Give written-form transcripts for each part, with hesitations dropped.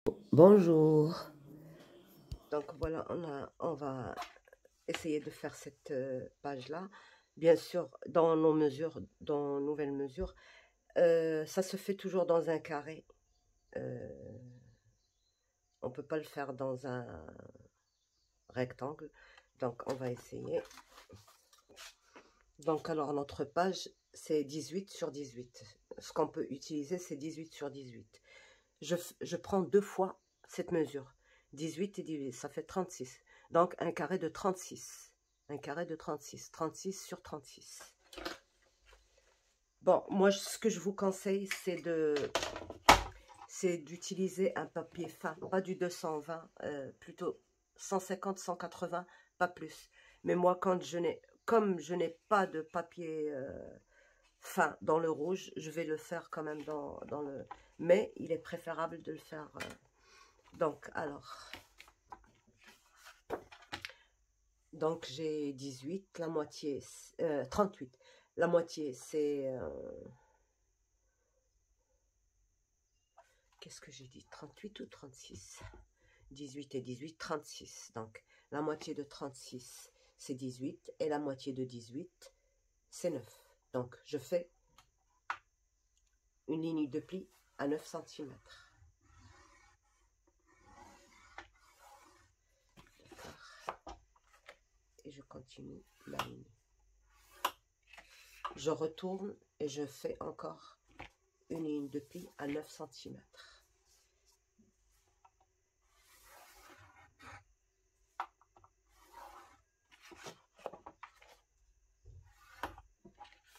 Bonjour. Donc voilà, on va essayer de faire cette page-là. Bien sûr, dans nos mesures, dans nouvelles mesures, ça se fait toujours dans un carré. On peut pas le faire dans un rectangle. Donc on va essayer. Donc alors notre page, c'est 18 sur 18. Ce qu'on peut utiliser, c'est 18 sur 18. Je prends deux fois cette mesure. 18 et 18, ça fait 36. Donc un carré de 36. Un carré de 36. 36 sur 36. Bon, moi, ce que je vous conseille, c'est d'utiliser un papier fin, pas du 220, plutôt 150, 180, pas plus. Mais moi, comme je n'ai pas de papier fin dans le rouge, je vais le faire quand même dans le... Mais il est préférable de le faire... donc, alors... Donc, j'ai 18, la moitié... 38. La moitié, c'est... qu'est-ce que j'ai dit? 38 ou 36? 18 et 18, 36. Donc, la moitié de 36, c'est 18. Et la moitié de 18, c'est 9. Donc, je fais une ligne de pli à 9 cm. D'accord. Et je continue ma ligne. Je retourne et je fais encore une ligne de pli à 9 cm.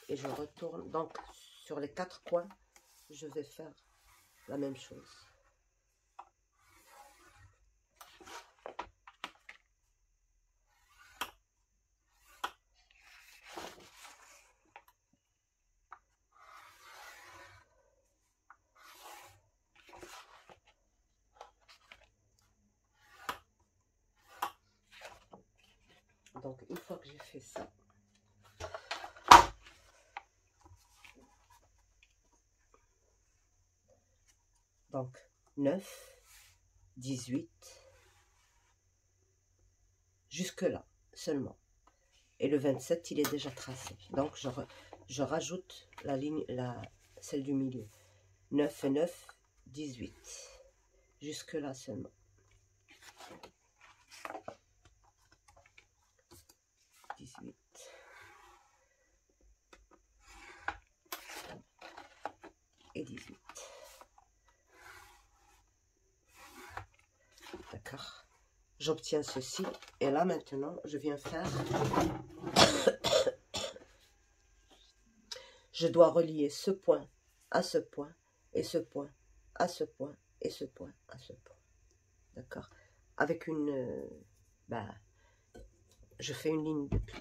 Et je retourne. Donc, sur les 4 coins, je vais faire la même chose. Donc, une fois que j'ai fait ça, donc 9, 18, jusque là seulement. Et le 27, il est déjà tracé. Donc, je rajoute la ligne, celle du milieu. 9 et 9, 18. Jusque là seulement. Et 18. D'accord. J'obtiens ceci. Et là, maintenant, je viens faire... je dois relier ce point à ce point, et ce point à ce point, et ce point à ce point. D'accord. Avec une... je fais une ligne de pli.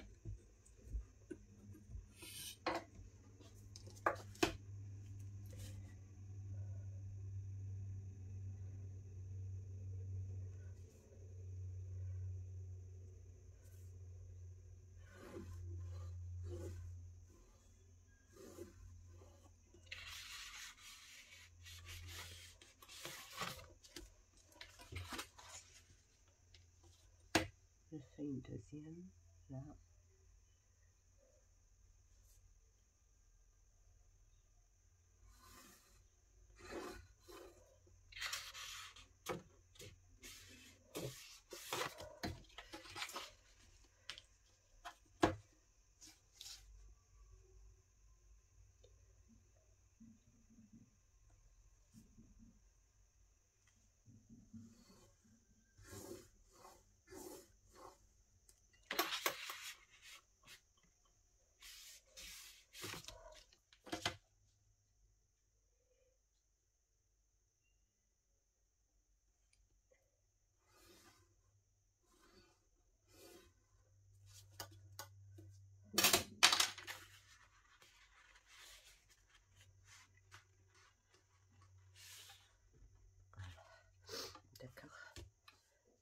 Je fais une deuxième, là.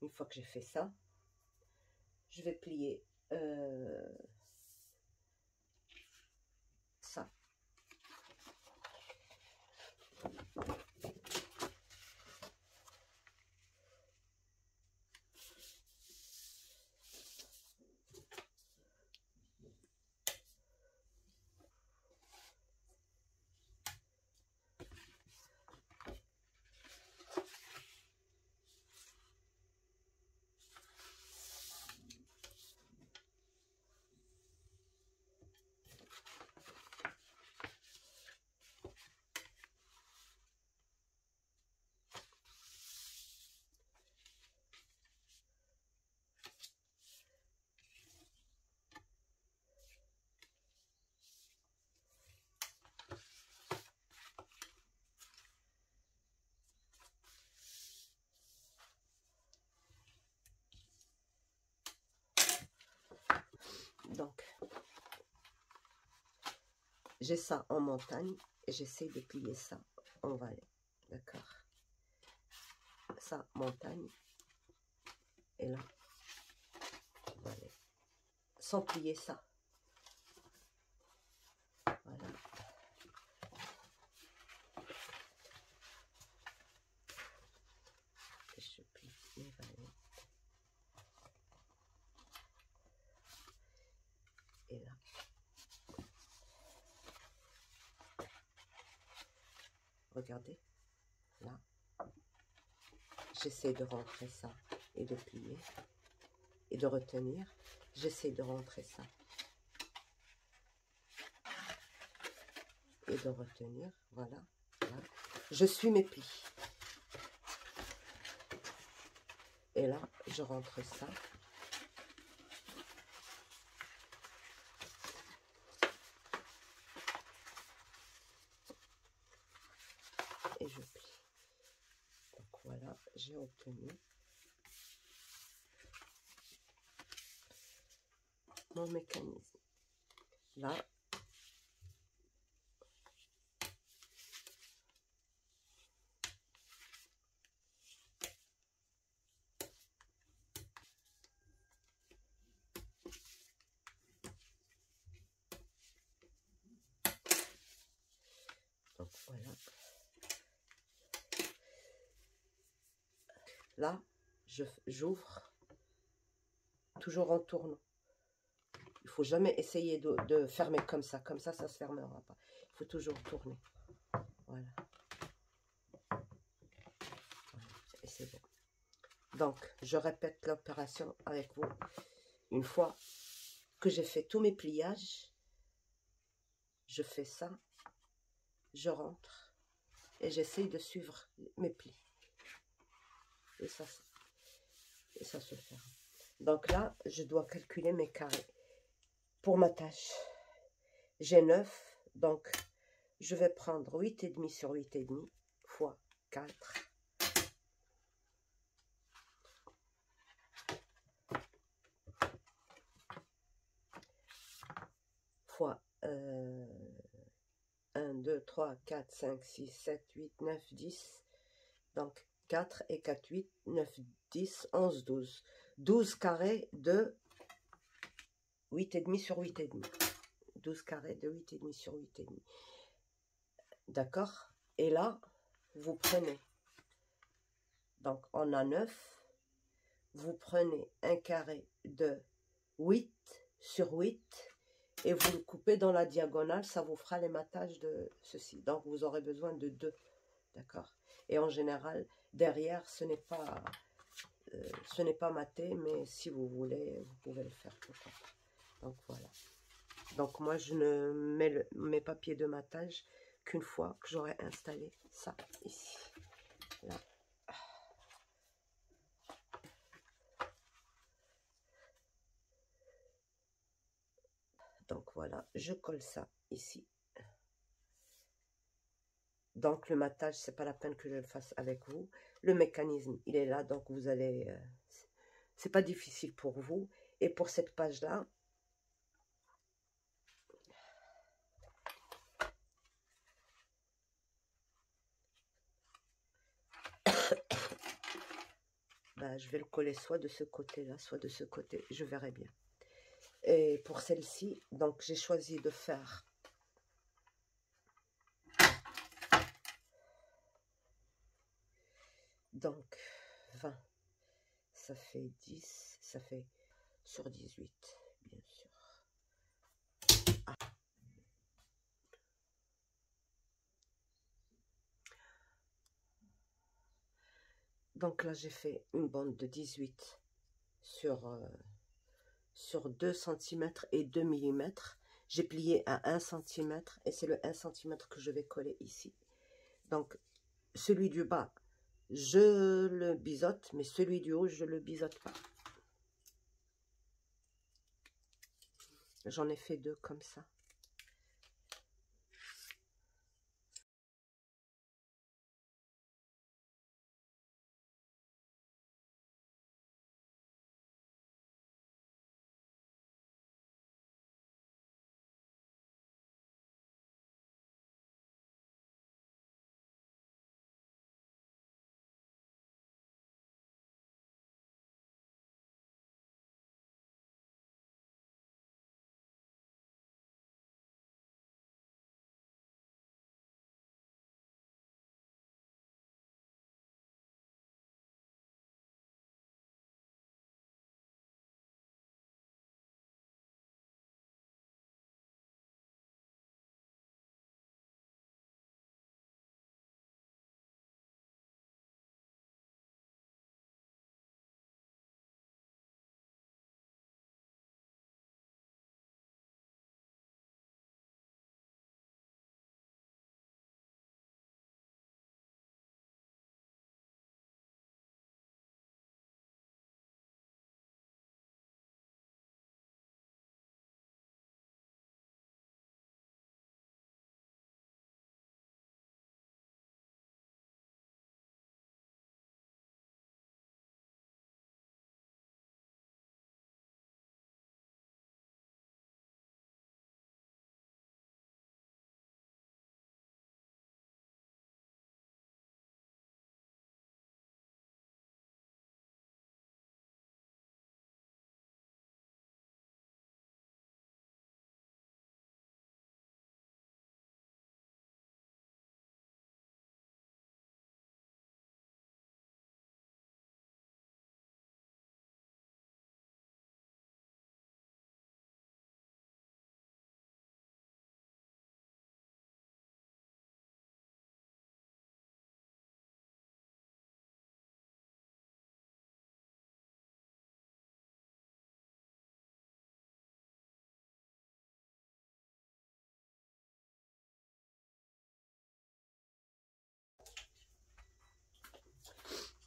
Une fois que j'ai fait ça, je vais plier ça. j'ai ça en montagne et j'essaie de plier ça en vallée. D'accord? Ça, montagne. Et là, vallée. Sans plier ça. Voilà. Je plie les vallées. Et là. Regardez. Là. J'essaie de rentrer ça et de plier. Et de retenir. J'essaie de rentrer ça. Et de retenir. Voilà. Là. Je suis mes plis. Et là, je rentre ça. Et je plie. Donc voilà, j'ai obtenu mon mécanisme. Là, donc voilà. Là, j'ouvre toujours en tournant. Il faut jamais essayer de fermer comme ça. Comme ça se fermera pas. Il faut toujours tourner. Voilà. Et c'est bon. Donc, je répète l'opération avec vous. Une fois que j'ai fait tous mes pliages, je fais ça, je rentre et j'essaye de suivre mes plis. Et ça se ferme. Donc là, je dois calculer mes carrés. Pour ma tâche, j'ai 9, donc je vais prendre 8,5 sur 8,5 fois 4. Fois 1, 2, 3, 4, 5, 6, 7, 8, 9, 10. Donc 4 et 4, 8, 9, 10, 11, 12. 12 carrés de 8,5 sur 8,5. 12 carrés de 8,5 sur 8,5. D'accord? Et là, vous prenez, donc on a 9, vous prenez un carré de 8 sur 8 et vous le coupez dans la diagonale, ça vous fera l'ématage de ceci. Donc vous aurez besoin de 2, d'accord? Et en général, derrière, ce n'est pas maté, mais si vous voulez, vous pouvez le faire. Donc voilà. Donc moi, je ne mets mes papiers de matage qu'une fois que j'aurai installé ça ici. Là. Donc voilà, je colle ça ici. Donc le matage, c'est pas la peine que je le fasse avec vous. Le mécanisme, il est là, donc vous allez... c'est pas difficile pour vous. Et pour cette page-là, ben, je vais le coller soit de ce côté-là, soit de ce côté. Je verrai bien. Et pour celle-ci, donc j'ai choisi de faire... Donc, 20, ça fait 10, ça fait sur 18, bien sûr. Ah. Donc là, j'ai fait une bande de 18 sur 2 cm et 2 mm. J'ai plié à 1 cm et c'est le 1 cm que je vais coller ici. Donc, celui du bas, je le biseaute, mais celui du haut, je ne le biseaute pas. J'en ai fait 2 comme ça.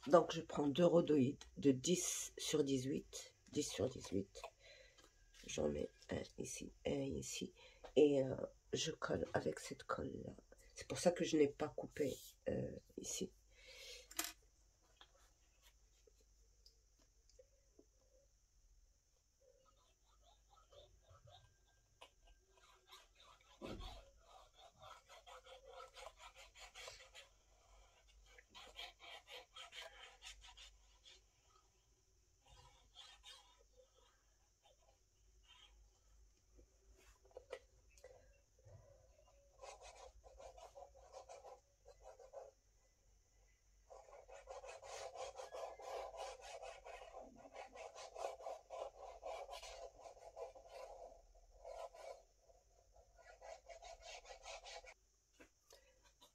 Donc, je prends 2 rhodoïdes de 10 sur 18. 10 sur 18. J'en mets un ici, un ici. Et je colle avec cette colle-là. C'est pour ça que je n'ai pas coupé ici.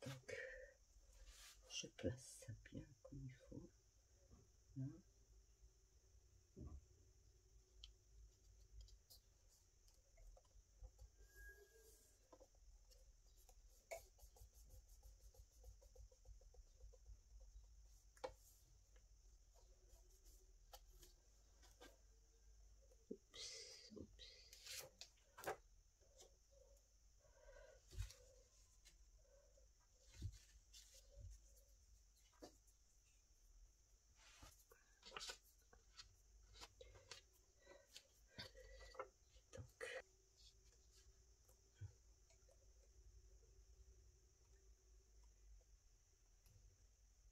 Donc, je place ça bien comme il faut. Là.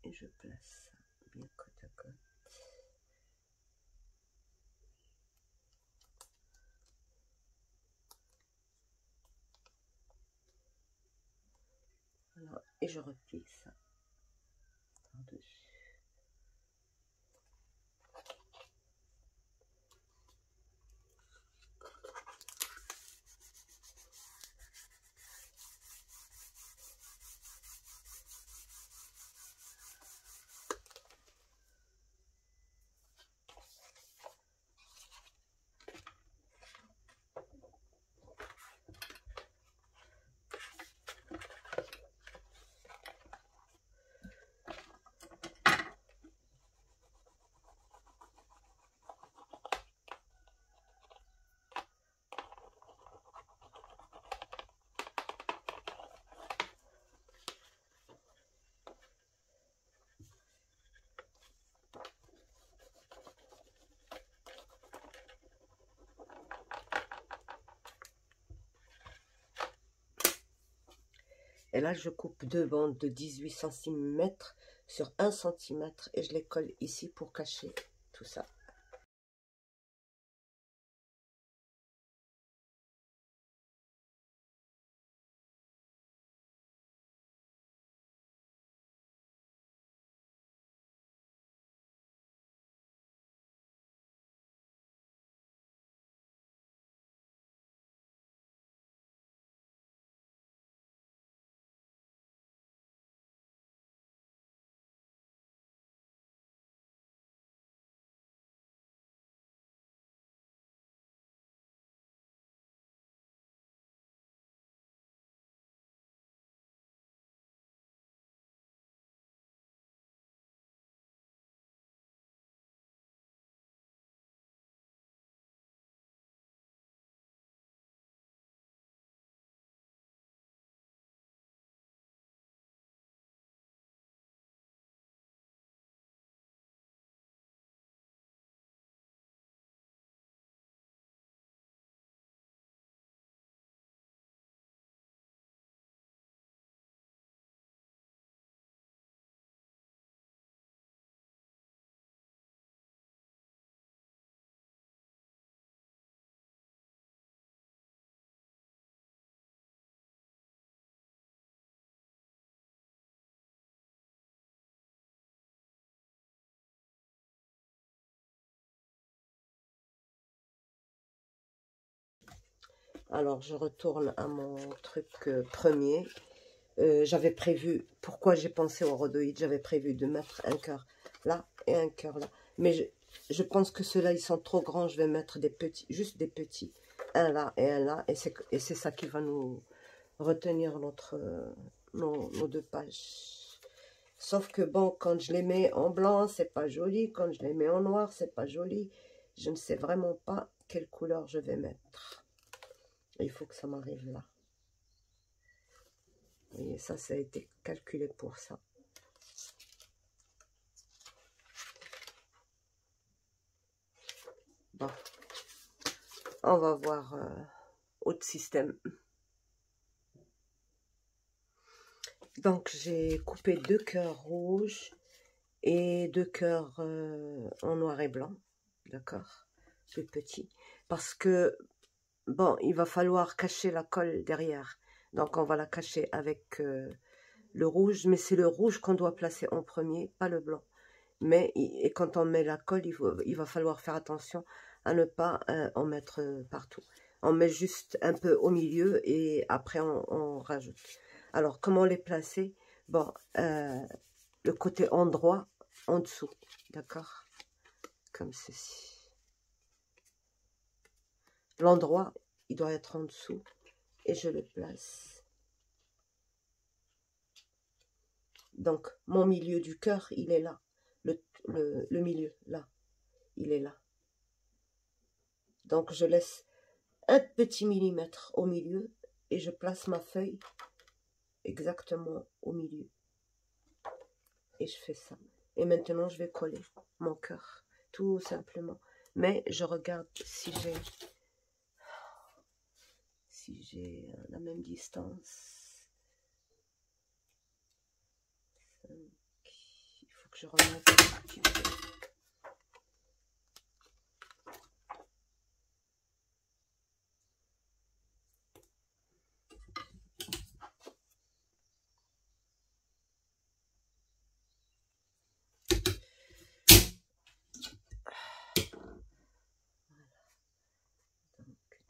Et je place ça bien côte à côte. Voilà. Et je replie ça par-dessus. Et là, je coupe 2 bandes de 18 cm sur 1 cm et je les colle ici pour cacher tout ça. Alors, je retourne à mon truc premier. J'avais prévu, pourquoi j'ai pensé au rhodoïde, j'avais prévu de mettre un cœur là et un cœur là. Mais je pense que ceux-là, ils sont trop grands, je vais mettre des petits, juste des petits. Un là et un là, et c'est ça qui va nous retenir nos 2 pages. Sauf que bon, quand je les mets en blanc, c'est pas joli. Quand je les mets en noir, c'est pas joli. Je ne sais vraiment pas quelle couleur je vais mettre. Il faut que ça m'arrive là. Vous voyez, ça a été calculé pour ça. Bon, on va voir autre système. Donc, j'ai coupé 2 cœurs rouges et 2 cœurs en noir et blanc. D'accord? Plus petit. Parce que, bon, il va falloir cacher la colle derrière. Donc, on va la cacher avec le rouge. Mais c'est le rouge qu'on doit placer en premier, pas le blanc. Mais et quand on met la colle, il va falloir faire attention à ne pas en mettre partout. On met juste un peu au milieu et après on rajoute. Alors, comment les placer? Bon, le côté endroit, en dessous, d'accord? Comme ceci. L'endroit, il doit être en dessous et je le place. Donc, mon milieu du cœur, il est là. Le milieu, là, il est là. Donc, je laisse un petit millimètre au milieu et je place ma feuille exactement au milieu. Et je fais ça. Et maintenant, je vais coller mon cœur, tout simplement. Mais je regarde si j'ai la même distance. Il faut que je remonte un petit peu.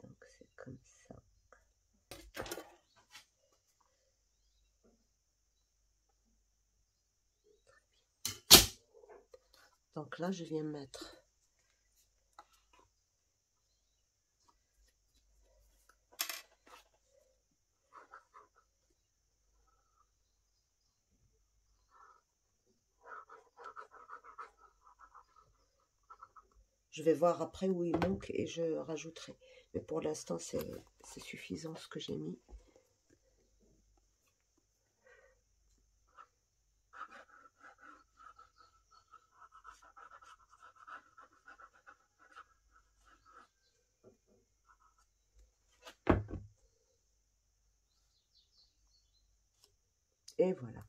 Donc c'est comme ça. Donc là, je viens mettre je vais voir après où il manque et je rajouterai. Mais pour l'instant, c'est suffisant ce que j'ai mis. Et voilà.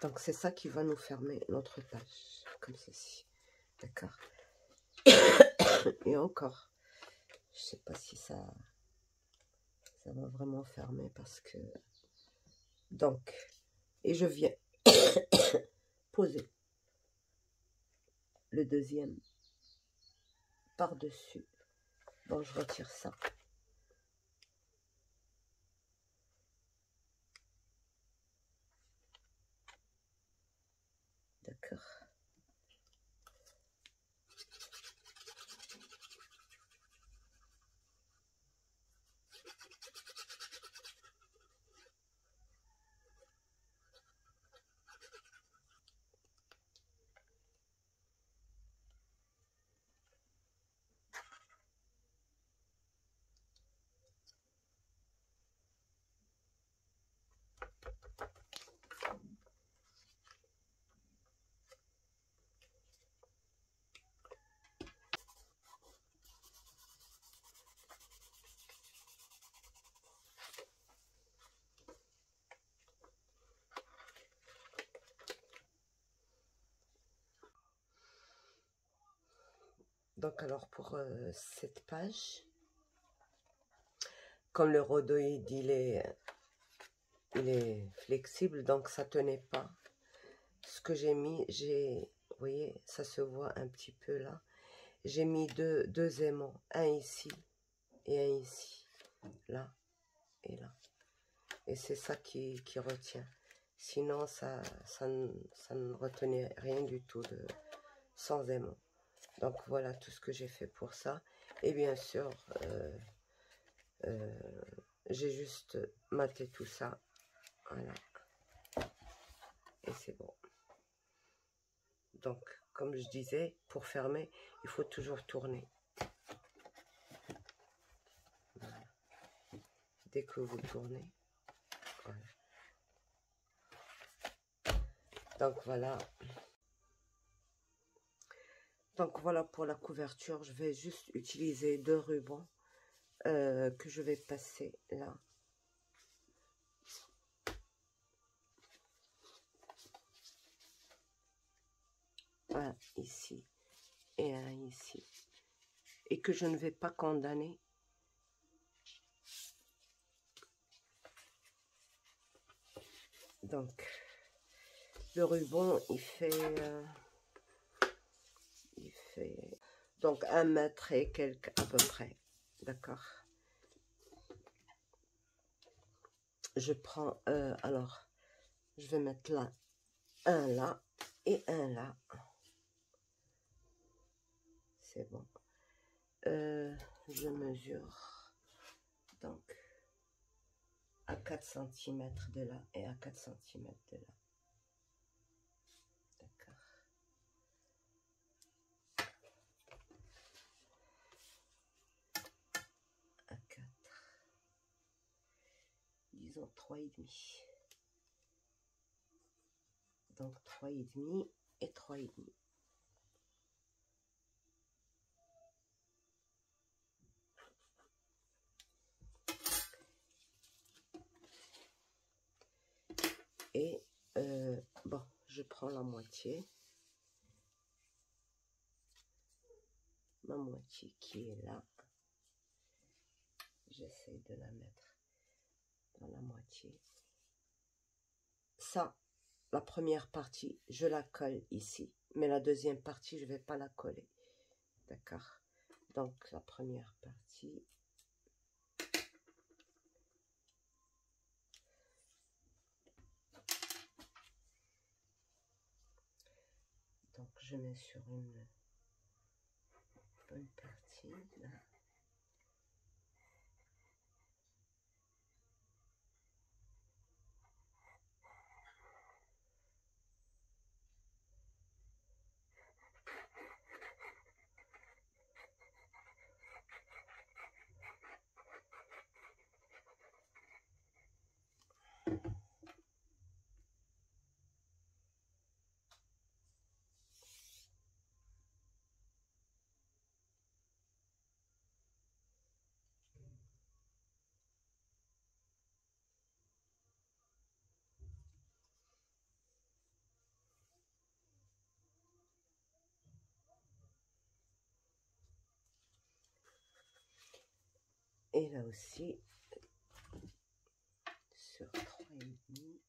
Donc c'est ça qui va nous fermer notre page, comme ceci. D'accord. Et encore, je sais pas si ça va vraiment fermer parce que... Donc, et je viens poser le deuxième par-dessus. Bon, je retire ça. D'accord. Donc alors pour cette page, comme le rhodoïde il est flexible, donc ça tenait pas. Ce que j'ai mis, vous voyez, ça se voit un petit peu là. J'ai mis deux aimants, un ici et un ici, là et là. Et c'est ça qui retient. Sinon, ça ne retenait rien du tout sans aimant. Donc, voilà tout ce que j'ai fait pour ça. Et bien sûr, j'ai juste maté tout ça. Voilà. Et c'est bon. Donc, comme je disais, pour fermer, il faut toujours tourner. Voilà. Dès que vous tournez. Voilà. Donc, voilà. Donc, voilà pour la couverture. Je vais juste utiliser 2 rubans que je vais passer là. Un ici et un ici. Et que je ne vais pas condamner. Donc, le ruban, il fait donc 1 mètre et quelques à peu près. D'accord. Je prends, alors, je vais mettre là, un là et un là. C'est bon. Je mesure donc à 4 cm de là et à 4 cm de là. D'accord. À 4. Disons 3,5. Donc 3,5 et 3,5. Et bon, je prends la moitié. Ma moitié qui est là. J'essaie de la mettre dans la moitié. Ça, la première partie, je la colle ici. Mais la deuxième partie, je ne vais pas la coller. D'accord? Donc, la première partie. Donc, je mets sur une bonne partie, là. Et là aussi, sur 3,5.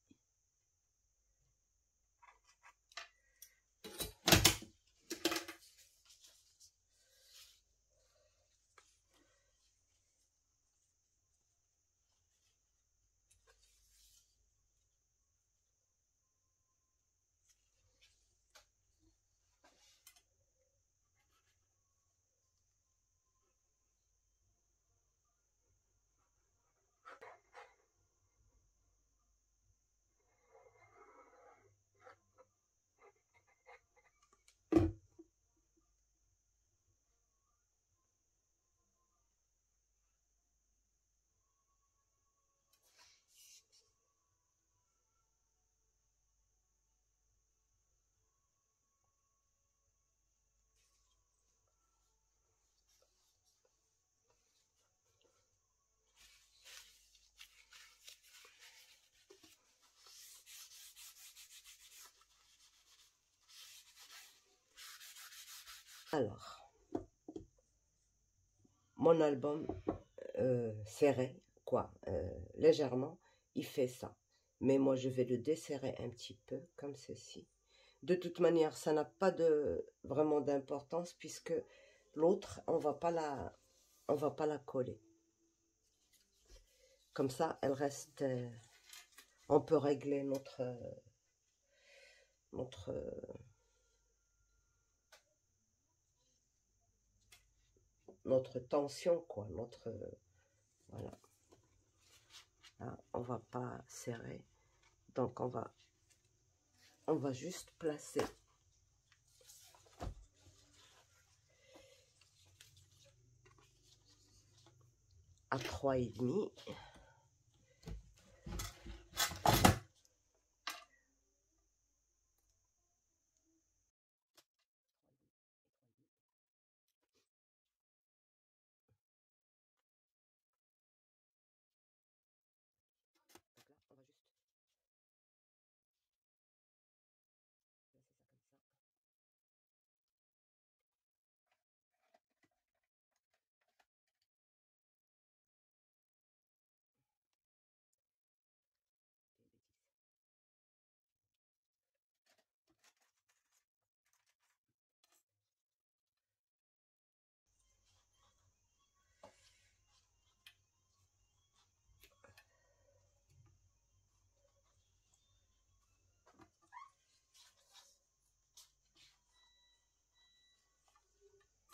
Alors, mon album serré, quoi, légèrement, il fait ça. Mais moi, je vais le desserrer un petit peu, comme ceci. De toute manière, ça n'a pas vraiment d'importance, puisque l'autre, on va pas on va pas la coller. Comme ça, elle reste... on peut régler notre tension, quoi. Voilà. Là, on va pas serrer. Donc, on va juste placer à 3,5. Donc là, on va juste placer ça comme ça. Des bêtises.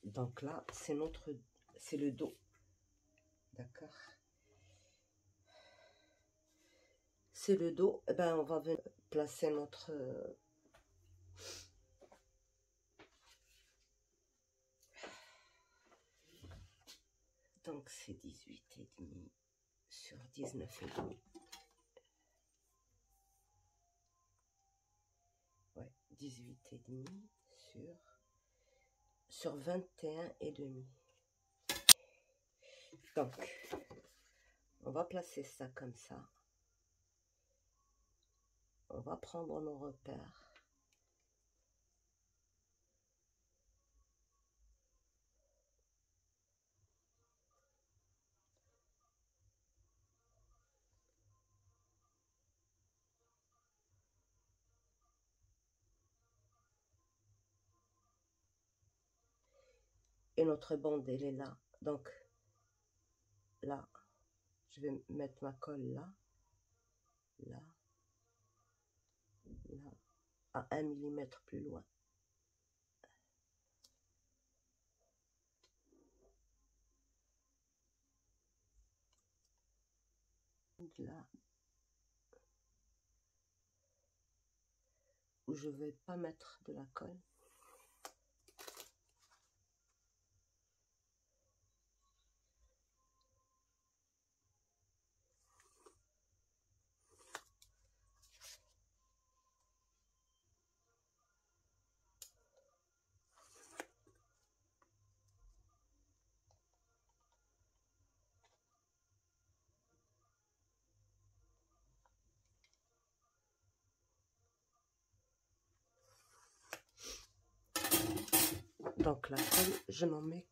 Donc là, c'est le dos. D'accord? C'est le dos. Eh ben, on va venir placer notre... donc, c'est 18,5 sur 19,5. Ouais, 18,5 sur 21,5. Donc, on va placer ça comme ça. On va prendre nos repères. Et notre bande, elle est là. Donc, là, je vais mettre ma colle là, là, là, à 1 millimètre plus loin. Là, où je vais pas mettre de la colle. Donc la colle, je n'en mets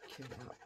que là.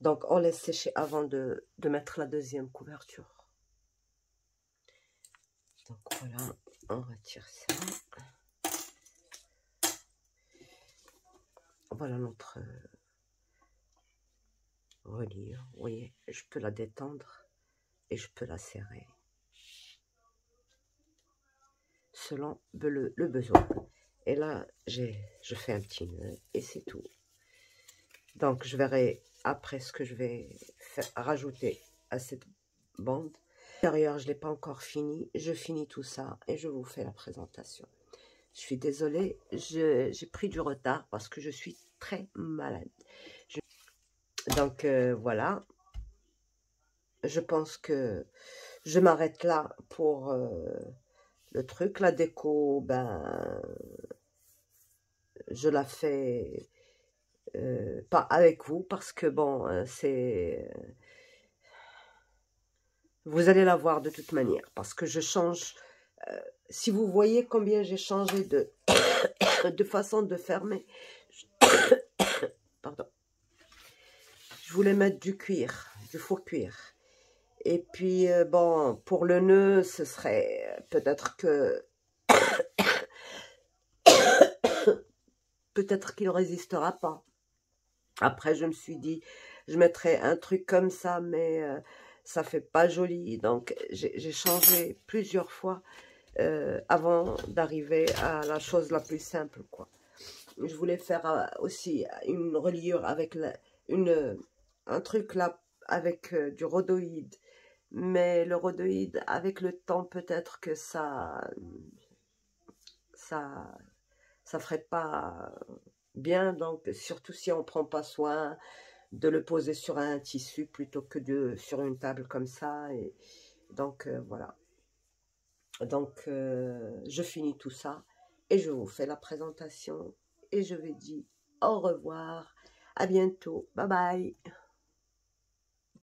Donc, on laisse sécher avant de mettre la deuxième couverture. Donc, voilà, on retire ça. Voilà notre reliure. Vous voyez, je peux la détendre et je peux la serrer selon le besoin. Et là, je fais un petit nœud et c'est tout. Donc, je verrai après ce que je vais rajouter à cette bande. D'ailleurs, je ne l'ai pas encore fini. Je finis tout ça et je vous fais la présentation. Je suis désolée, j'ai pris du retard parce que je suis très malade. Donc, voilà. Je pense que je m'arrête là pour le truc. La déco, ben, je la fais pas avec vous parce que, bon, c'est... vous allez la voir de toute manière parce que je change... si vous voyez combien j'ai changé de, de façon de fermer... Pardon. Je voulais mettre du cuir, du faux cuir. Et puis, bon, pour le nœud, ce serait peut-être que... peut-être qu'il ne résistera pas. Après, je me suis dit, je mettrais un truc comme ça, mais ça fait pas joli. Donc, j'ai changé plusieurs fois avant d'arriver à la chose la plus simple, quoi. Je voulais faire aussi une reliure avec un truc là, avec du rhodoïde. Mais le rhodoïde, avec le temps, peut-être que ça ferait pas bien. Donc, surtout si on prend pas soin de le poser sur un tissu plutôt que sur une table comme ça. Et donc, voilà. Donc, je finis tout ça et je vous fais la présentation. Et je vous dis au revoir. À bientôt. Bye bye.